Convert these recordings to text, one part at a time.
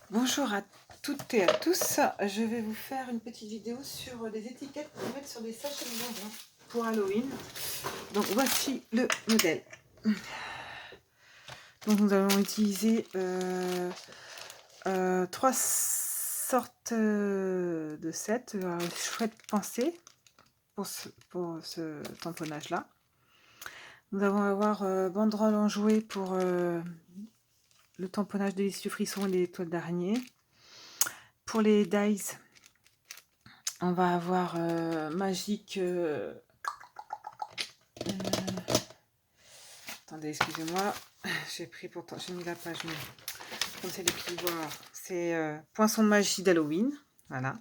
Bonjour à toutes et à tous. Je vais vous faire une petite vidéo sur des étiquettes pour mettre sur des sachets de bonbons pour Halloween. Donc voici le modèle. Donc nous allons utiliser trois sortes de sets. Chouette pensée pour ce tamponnage là. Nous allons avoir banderole enjouée pour le tamponnage délicieux frisson et les toiles d'araignée. Pour les dies, on va avoir magique. Attendez, excusez-moi. J'ai pris pourtant, j'ai mis la page, mais comme c'est les plioirs, c'est Poinçon de magie d'Halloween. Voilà.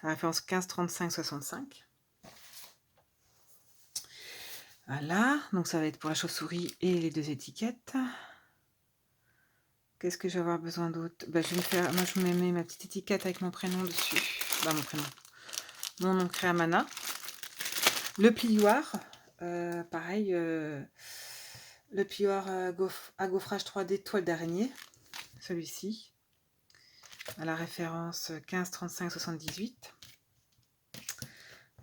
La référence 15 35 65. Voilà. Donc ça va être pour la chauve-souris et les deux étiquettes. Qu'est-ce que je vais avoir besoin d'autre? Je vais faire. Moi, je mets ma petite étiquette avec mon prénom dessus. Mon prénom. Mon nom Créamana. Le plioir. Pareil. Le plioir à gaufrage 3D toile d'araignée. Celui-ci. À la référence 15 35 78.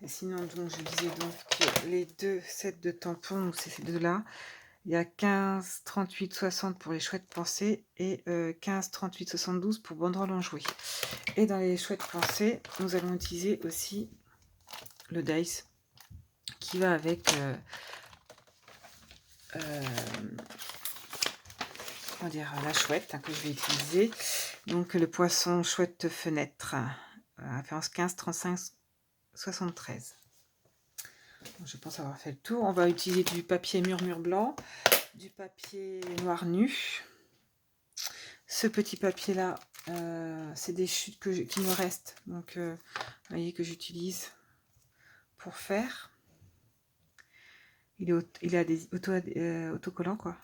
Et sinon, donc, je disais donc que les deux sets de tampons, c'est ces deux-là. Il y a 15 38 60 pour les chouettes pensées et 15 38 72 pour banderole enjouée. Et dans les chouettes pensées, nous allons utiliser aussi le dice qui va avec comment dire, la chouette que je vais utiliser. Donc le poisson chouette fenêtre, référence 15 35 73. Donc, je pense avoir fait le tour. On va utiliser du papier murmure blanc, du papier noir nu. Ce petit papier là, c'est des chutes qui me restent, donc vous voyez que j'utilise pour faire. Il a des autocollants quoi.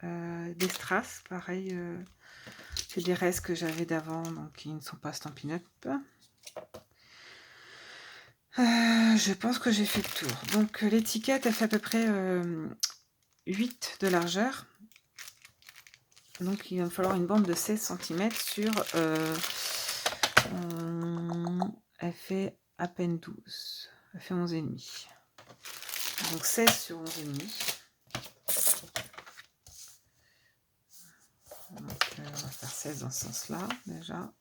Des strass, pareil. C'est des restes que j'avais d'avant, donc qui ne sont pas Stampin' Up. Je pense que j'ai fait le tour. Donc l'étiquette, elle fait à peu près 8 de largeur. Donc il va me falloir une bande de 16 cm sur... elle fait à peine 12. Elle fait 11,5. Donc 16 sur 11,5. Donc on va faire 16 dans ce sens-là déjà.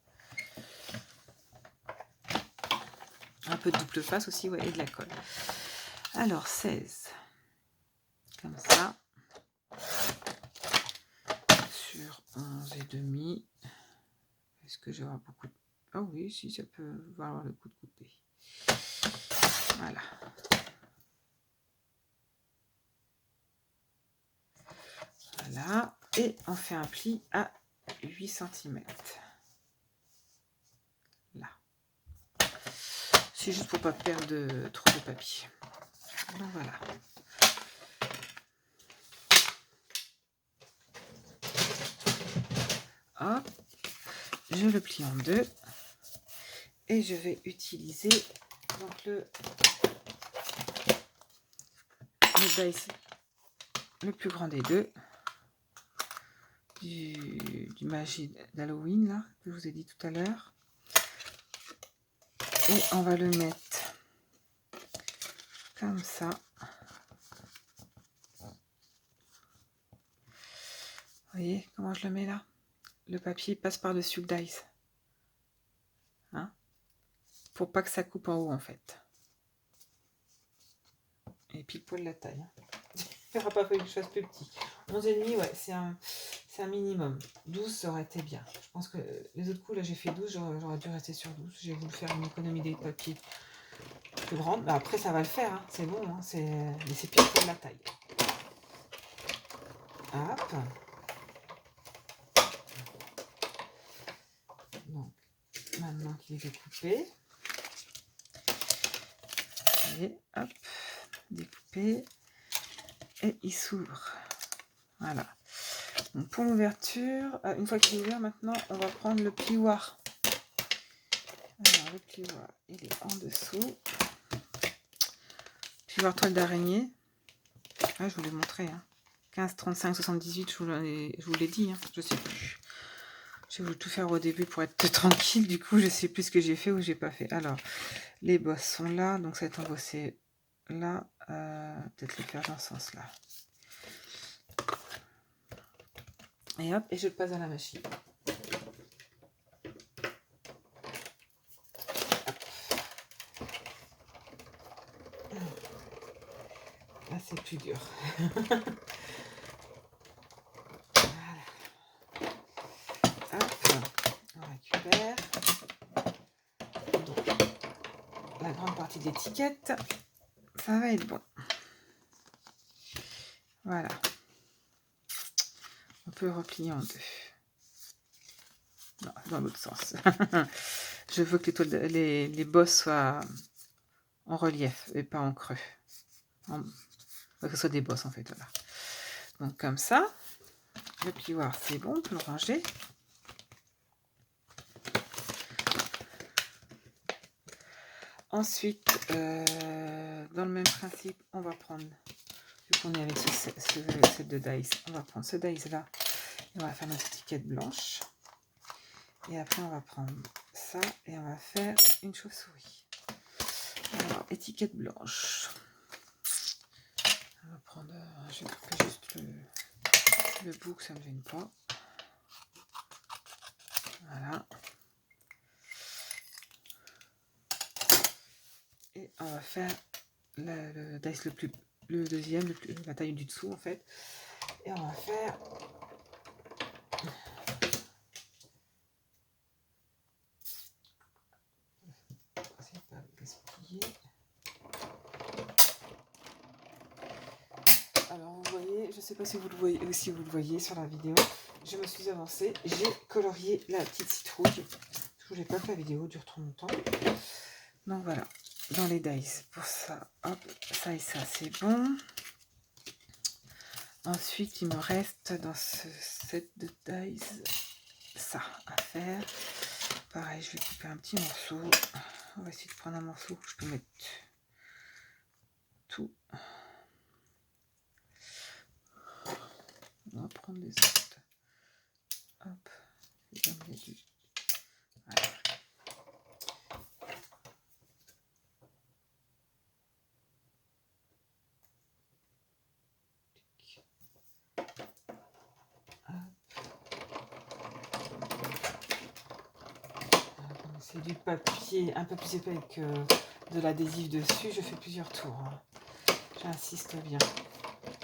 Un peu de double face aussi, ouais, et de la colle. Alors 16. Comme ça. Sur 11,5. Est-ce que je vais avoir beaucoup de... Ah oui, si, ça peut valoir le coup de couper. Voilà. Voilà. Et on fait un pli à 8 cm. Là. C'est juste pour pas perdre trop de papier. Donc voilà. Hop. Je le plie en deux. Et je vais utiliser donc le dice le plus grand des deux. Du magie d'Halloween là que je vous ai dit tout à l'heure, et on va le mettre comme ça. Vous voyez comment je le mets là? Le papier passe par dessus le dice, hein, pour pas que ça coupe en haut en fait, et puis poil la taille, hein. Il n'aura pas fallu que je fasse plus petit. 11,5, ouais, c'est un minimum. 12 ça aurait été bien. Je pense que les autres coups là j'ai fait 12, j'aurais dû rester sur 12. J'ai voulu faire une économie des papiers plus grande. Bah, après ça va le faire, hein. C'est bon, hein. Mais c'est pire pour la taille. Hop. Donc maintenant qu'il est découpé, et hop, découpé, et il s'ouvre. Voilà. Donc pour l'ouverture, une fois qu'il est ouvert, maintenant on va prendre le plioir. Alors le plioir, il est en dessous. Plioir toile d'araignée. Ah, je vous l'ai montré, hein. 15 35 78, je vous l'ai dit, hein. Je sais plus. J'ai voulu tout faire au début pour être tranquille. Du coup, je sais plus ce que j'ai fait ou j'ai pas fait. Alors, les bosses sont là. Donc, ça va être embossé là. Peut-être le faire dans ce sens-là. Et hop, et je le passe dans la machine. Là, c'est plus dur. Voilà. Hop, on récupère. Donc, la grande partie de l'étiquette, ça va être bon. Voilà. On peut replier en deux. Non, dans l'autre sens. Je veux que les bosses soient en relief et pas en creux. Que ce soit des bosses en fait. Voilà. Donc comme ça, le plioir c'est bon, on peut le ranger. Ensuite, dans le même principe, on va prendre, vu qu'on est avec ce de dice, on va prendre ce dice là et on va faire notre étiquette blanche. Et après, on va prendre ça et on va faire une chauve-souris. Alors, étiquette blanche. On va prendre, je vais couper juste le bout, que ça ne me gêne pas. Voilà. Et on va faire le dice le deuxième, la taille du dessous en fait. Et on va faire c'est pas gaspiller. Alors vous voyez, je sais pas si vous le voyez ou si vous le voyez sur la vidéo, je me suis avancée, j'ai colorié la petite citrouille. Je voulais pas que la vidéo dure trop longtemps. Donc voilà, dans les dice pour ça, hop, ça et ça c'est bon. Ensuite il me reste dans ce set de dice ça à faire. Pareil, je vais couper un petit morceau. On va essayer de prendre un morceau où je peux mettre tout. On va prendre les autres. Hop. Voilà. C'est du papier un peu plus épais que de l'adhésif dessus. Je fais plusieurs tours. Hein. J'insiste bien.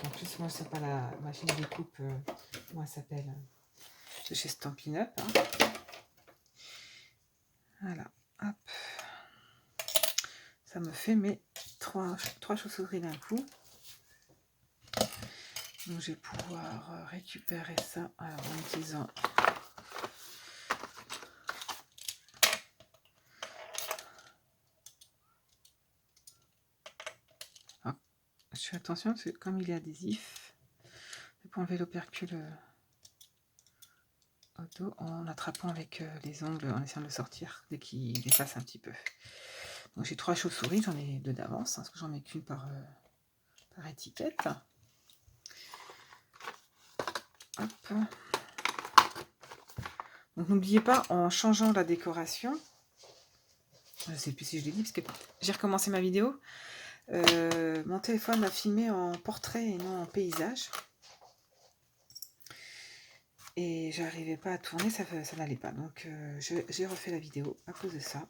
En plus, moi, c'est pas la machine de découpe. Moi, ça s'appelle de chez Stampin' Up. Hein. Voilà. Hop. Ça me fait mes trois chauves-souris d'un coup. Donc, je vais pouvoir récupérer ça alors, en utilisant je fais attention parce que comme il est adhésif, je peux enlever l'opercule au dos en attrapant avec les ongles, en essayant de le sortir dès qu'il dépasse un petit peu. Donc j'ai 3 chauves-souris, j'en ai 2 d'avance, hein, parce que j'en mets qu'une par étiquette. Hop. Donc n'oubliez pas, en changeant la décoration, je ne sais plus si je l'ai dit, parce que j'ai recommencé ma vidéo, mon téléphone a filmé en portrait et non en paysage. Et j'arrivais pas à tourner, ça n'allait pas. Donc j'ai refait la vidéo à cause de ça.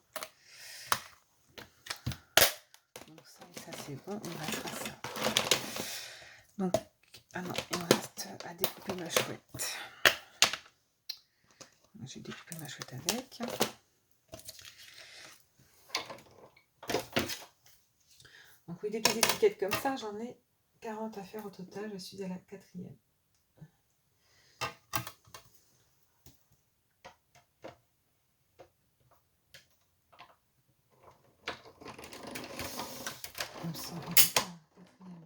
Donc ça et ça c'est bon, il me restera ça. Donc, ah non, il me reste à découper ma chouette. J'ai découpé ma chouette avec. Donc oui, des petites étiquettes comme ça, j'en ai 40 à faire au total, je suis à la 4e. Il me semble que c'est la 4e.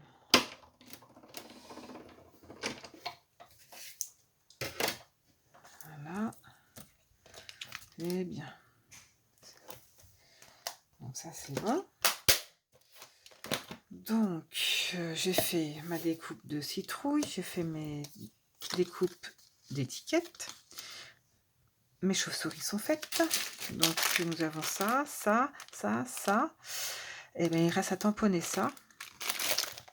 Voilà. Et bien. Donc ça c'est bon. Donc j'ai fait ma découpe de citrouille, j'ai fait mes découpes d'étiquettes. mes chauves-souris sont faites. Donc nous avons ça, ça, ça, ça. Et bien il reste à tamponner ça,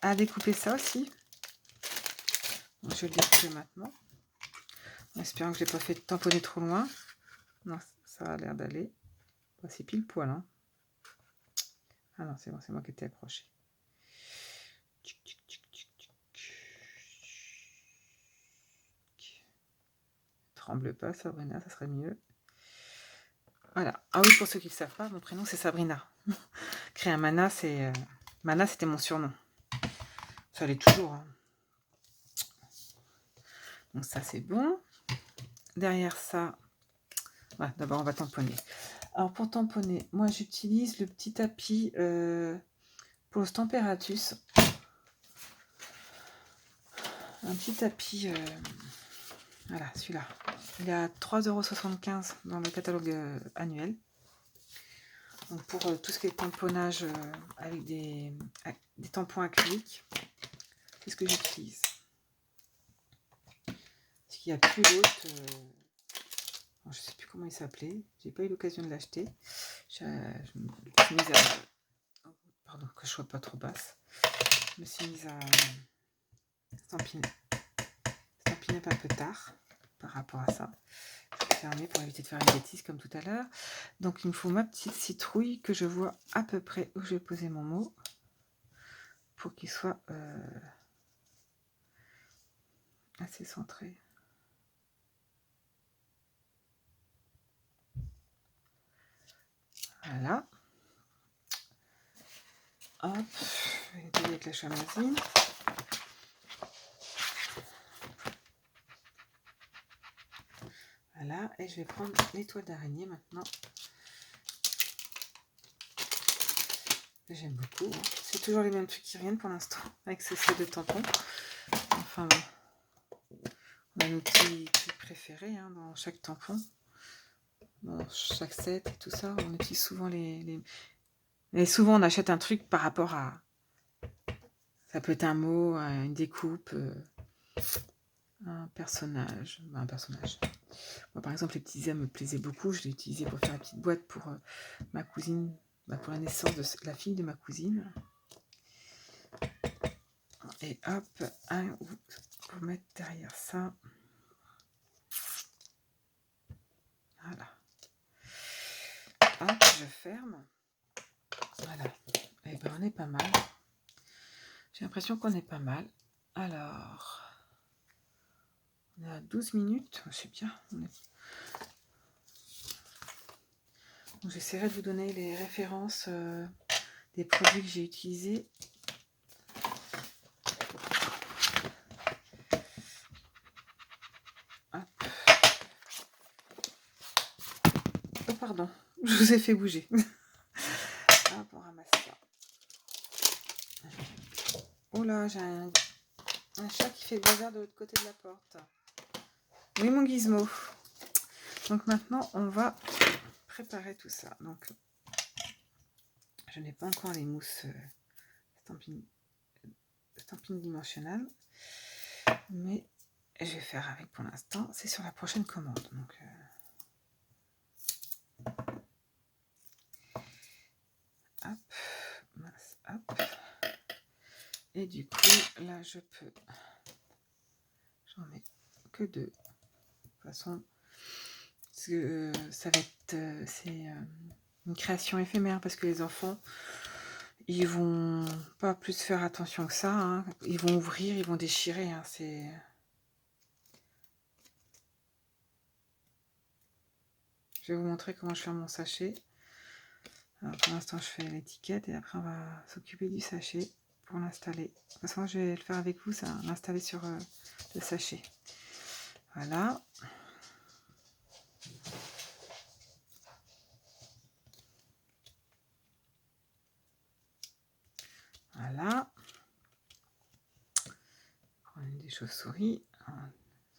à découper ça aussi. Donc, je vais le découper maintenant. En espérant que je n'ai pas fait tamponner trop loin. Non, ça a l'air d'aller. C'est pile poil. Hein. Ah non, c'est bon, c'est moi qui étais accroché. Tremble pas, Sabrina, ça serait mieux. Voilà. Ah oui, pour ceux qui ne le savent pas, mon prénom c'est Sabrina. Créer un Mana, c'est Mana, c'était mon surnom. Ça l'est toujours. Hein. Donc ça c'est bon. Derrière ça, ouais, d'abord on va tamponner. Alors pour tamponner, moi j'utilise le petit tapis Pose Temperatus. Un petit tapis, voilà, celui-là. Il est à 3,75 € dans le catalogue annuel. Donc pour tout ce qui est tamponnage avec des tampons acryliques, c'est ce que j'utilise. Parce qu'il n'y a plus l'autre, je ne sais plus comment il s'appelait, j'ai pas eu l'occasion de l'acheter. Je me suis mise à... Pardon, que je sois pas trop basse. Je me suis mise à stampiner un peu tard par rapport à ça. Je vais fermer pour éviter de faire une bêtise comme tout à l'heure. Donc il me faut ma petite citrouille que je vois à peu près où je vais poser mon mot pour qu'il soit assez centré. Voilà. Hop, je vais nettoyer avec la chamazine. Voilà, et je vais prendre les toiles d'araignée maintenant. J'aime beaucoup. Hein. C'est toujours les mêmes trucs qui reviennent pour l'instant, avec ce set de tampons. Enfin bon, on a nos petits trucs préférés hein, dans chaque tampon. Dans chaque set et tout ça, on utilise souvent les... Et souvent on achète un truc par rapport à... Ça peut être un mot, une découpe, un personnage. Un personnage. Moi, par exemple, les petits ailes me plaisaient beaucoup. Je l'ai utilisé pour faire la petite boîte pour ma cousine, pour la naissance de la fille de ma cousine. Et hop, pour mettre derrière ça. Voilà. Hop, je ferme. Voilà. Et ben on est pas mal. J'ai l'impression qu'on est pas mal. Alors, on est à 12 minutes. C'est bien. Donc, j'essaierai de vous donner les références des produits que j'ai utilisés. Hop. Oh pardon, je vous ai fait bouger. Hop, on ramasse ça. Oh là, j'ai un chat qui fait le bazar de l'autre côté de la porte. Oui, mon gizmo. Donc maintenant, on va préparer tout ça. Donc, je n'ai pas encore les mousses stamping dimensionnelles, mais je vais faire avec pour l'instant. C'est sur la prochaine commande. Donc, hop, mince, hop. Et du coup, là, je peux... J'en mets que 2. De toute façon, ça va être... c'est une création éphémère parce que les enfants, ils vont pas plus faire attention que ça. Hein. Ils vont ouvrir, ils vont déchirer. Hein. C'est... Je vais vous montrer comment je fais mon sachet. Alors, pour l'instant, je fais l'étiquette et après, on va s'occuper du sachet pour l'installer. De toute façon, je vais le faire avec vous, ça, l'installer sur le sachet. Voilà. Voilà. Prendre une des chauves-souris.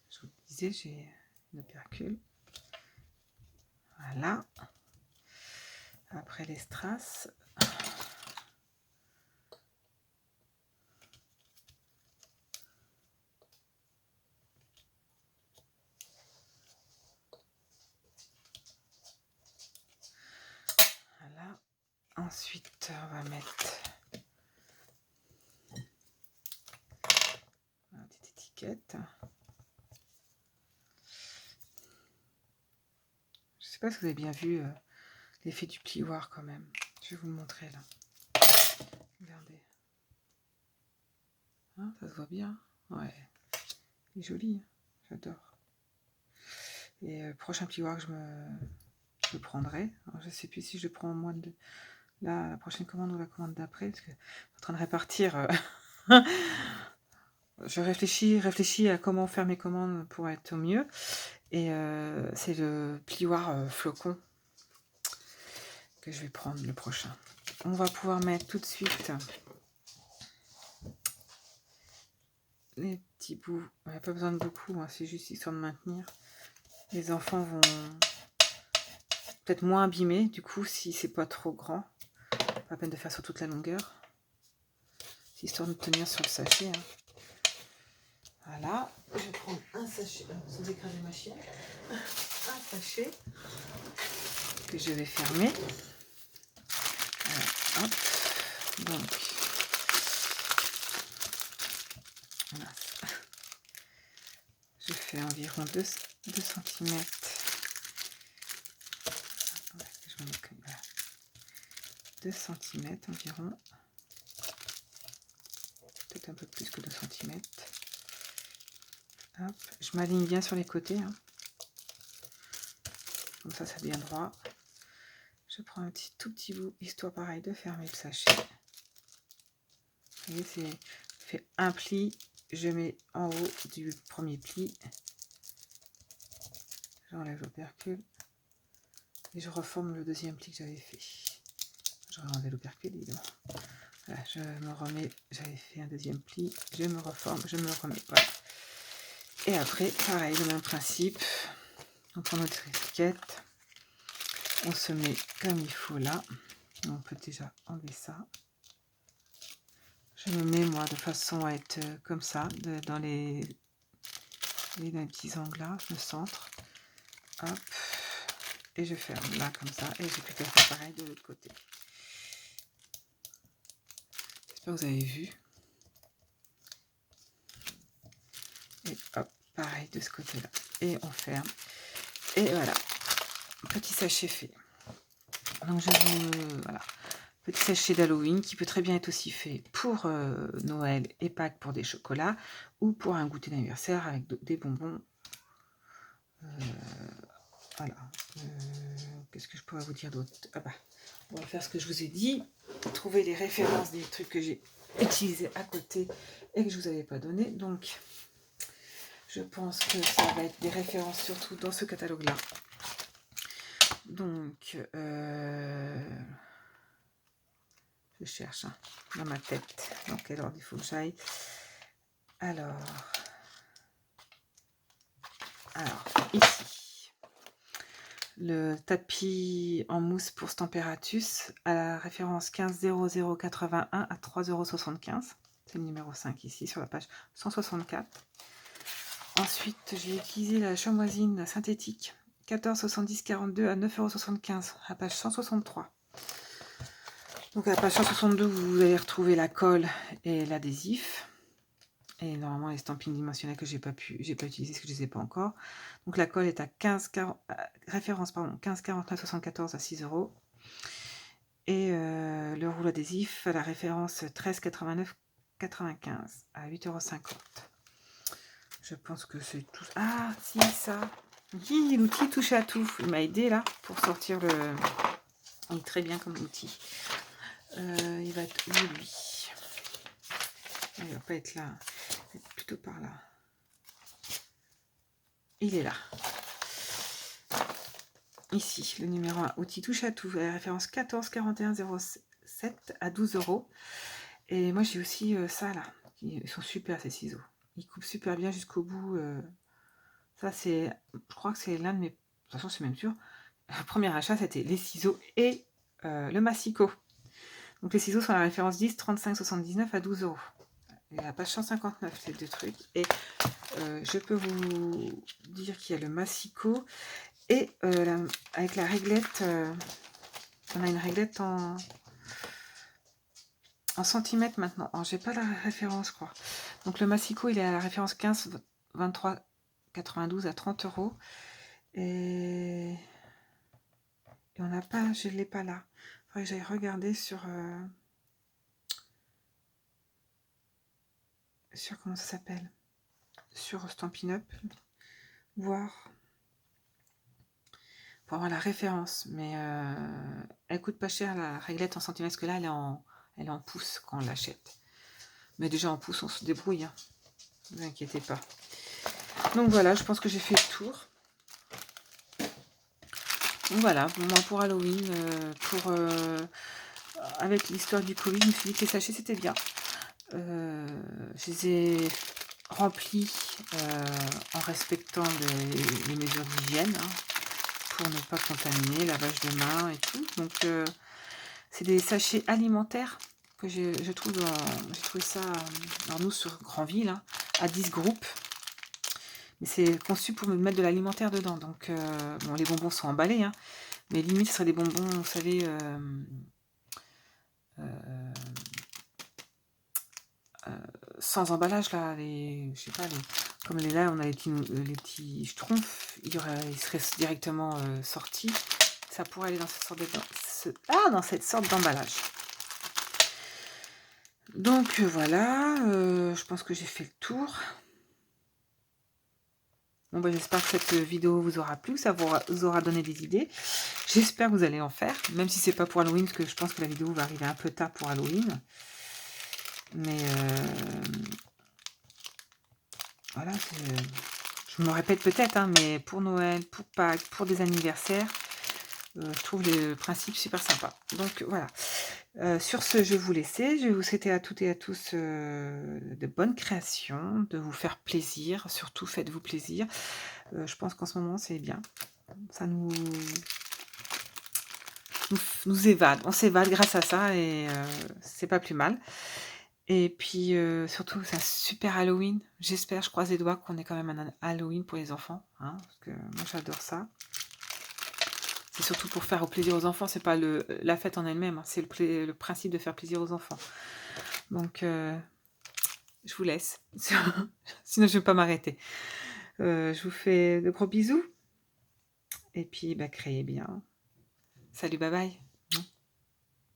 Je vous disais, j'ai une opercule. Voilà. Après les strass. Ensuite, on va mettre une petite étiquette. Je sais pas si vous avez bien vu l'effet du plioir quand même. Je vais vous le montrer là. Regardez. Hein, ça se voit bien. Ouais. Il est joli. Hein, j'adore. Et prochain plioir que je prendrai. Alors, je sais plus si je prends au moins de la prochaine commande ou la commande d'après. Parce que je suis en train de répartir. Je réfléchis à comment faire mes commandes pour être au mieux. Et c'est le plioir flocon que je vais prendre le prochain. On va pouvoir mettre tout de suite les petits bouts. On n'a pas besoin de beaucoup, hein, c'est juste histoire de maintenir. Les enfants vont peut-être moins abîmer, du coup, si c'est pas trop grand. Pas la peine de faire sur toute la longueur. C'est histoire de tenir sur le sachet. Hein. Voilà, je vais prendre un sachet, sans écraser ma chienne, un sachet que je vais fermer. Voilà, hop, donc, voilà. Je fais environ 2 cm. Je vais mettre comme là. 2 cm environ. Peut-être un peu plus que 2 cm. Hop, je m'aligne bien sur les côtés. Hein. Comme ça, c'est bien droit. Je prends un tout petit bout, histoire pareil de fermer le sachet. Vous voyez, je fais un pli, je mets en haut du premier pli. J'enlève l'opercule. Et je reforme le deuxième pli que j'avais fait. J'aurais enlevé l'opercule, évidemment. Voilà, je me remets, j'avais fait un deuxième pli, je me reforme, je me remets. Voilà. Et après, pareil, le même principe. On prend notre étiquette, on se met comme il faut là. On peut déjà enlever ça. Je me mets moi de façon à être comme ça, dans les petits angles là, je me centre. Hop. Et je ferme là comme ça. Et j'ai plus qu'à faire pareil de l'autre côté. J'espère que vous avez vu. Et hop, pareil de ce côté-là. Et on ferme. Et voilà. Petit sachet fait. Donc je vous... Voilà. Petit sachet d'Halloween qui peut très bien être aussi fait pour Noël et Pâques pour des chocolats ou pour un goûter d'anniversaire avec des bonbons. Voilà. Qu'est-ce que je pourrais vous dire d'autre? Ah bah, on va faire ce que je vous ai dit. Trouver les références des trucs que j'ai utilisés à côté et que je vous avais pas donné. Donc, je pense que ça va être des références surtout dans ce catalogue-là. Donc, je cherche hein, dans ma tête dans quel ordre il faut que j'aille. Alors, ici, le tapis en mousse pour Stamparatus à la référence 150081 à 3,75 €. C'est le numéro 5 ici sur la page 164. Ensuite, j'ai utilisé la chamoisine synthétique 14,7042 à 9,75 € à la page 163. Donc à la page 162, vous allez retrouver la colle et l'adhésif. Et normalement les estampines dimensionnelles que j'ai pas utilisées parce que je les ai pas encore. Donc la colle est à référence 15,49,74 à 6 €. Et le rouleau adhésif à la référence 13,89,95 à 8,50 €. Je pense que c'est tout. Ah si, ça. Oui, l'outil touche à tout. Il m'a aidé là pour sortir le. Il est très bien comme outil. Il va être où lui? Il va pas être là. Il va être plutôt par là. Il est là. Ici, le numéro 1, outil touche à tout, la référence 14,41,07 à 12 €. Et moi, j'ai aussi ça, là. Ils sont super, ces ciseaux. Ils coupent super bien jusqu'au bout. Ça, c'est... Je crois que c'est l'un de mes... De toute façon, c'est même sûr. Le premier achat, c'était les ciseaux et le massicot. Donc, les ciseaux sont à la référence 10, 35,79 à 12 €. Et la page 159, ces deux trucs. Et je peux vous dire qu'il y a le massicot. Et avec la réglette, on a une réglette en en centimètres maintenant. Alors, j'ai pas la référence, je crois. Donc, le massicot, il est à la référence 15, 23, 92 à 30 euros. Et on n'a pas, je ne l'ai pas là. Il faudrait que j'aille regarder sur comment ça s'appelle, sur Stampin' Up, voir pour avoir la référence. Mais elle coûte pas cher la réglette en centimètres, parce que là elle est en pouces quand on l'achète. Mais déjà en pouces on se débrouille, hein. Ne vous inquiétez pas. Donc voilà, je pense que j'ai fait le tour. Donc voilà, moi pour Halloween, avec l'histoire du Covid, je me suis dit que les sachets c'était bien. Je les ai remplis en respectant les mesures d'hygiène, hein, pour ne pas contaminer, lavage de mains et tout. Donc c'est des sachets alimentaires que j'ai trouvé ça, alors nous sur Grandville, hein, à 10 groupes. Mais c'est conçu pour me mettre de l'alimentaire dedans. Donc bon, les bonbons sont emballés, hein, mais limite ce serait des bonbons, vous savez, sans emballage là, je sais pas, comme là on a les petits schtroumpfs, ils seraient directement sortis. Ça pourrait aller dans dans cette sorte d'emballage. Donc voilà, je pense que j'ai fait le tour. Bon bah, j'espère que cette vidéo vous aura plu, ça vous aura donné des idées. J'espère que vous allez en faire, même si c'est pas pour Halloween, parce que je pense que la vidéo va arriver un peu tard pour Halloween. Mais voilà, je me répète peut-être, hein, mais pour Noël, pour Pâques, pour des anniversaires, je trouve le principe super sympa. Donc voilà. Sur ce, je vais vous laisser. Je vais vous souhaiter à toutes et à tous de bonnes créations, de vous faire plaisir. Surtout, faites-vous plaisir. Je pense qu'en ce moment, c'est bien. Ça nous évade. On s'évade grâce à ça et c'est pas plus mal. Et puis surtout, c'est un super Halloween. J'espère, je croise les doigts qu'on ait quand même un Halloween pour les enfants, hein, parce que moi j'adore ça. C'est surtout pour faire plaisir aux enfants, c'est pas la fête en elle-même, hein, c'est le principe de faire plaisir aux enfants. Donc je vous laisse, sinon je vais pas m'arrêter. Je vous fais de gros bisous et puis bah, créez bien. Salut, bye bye.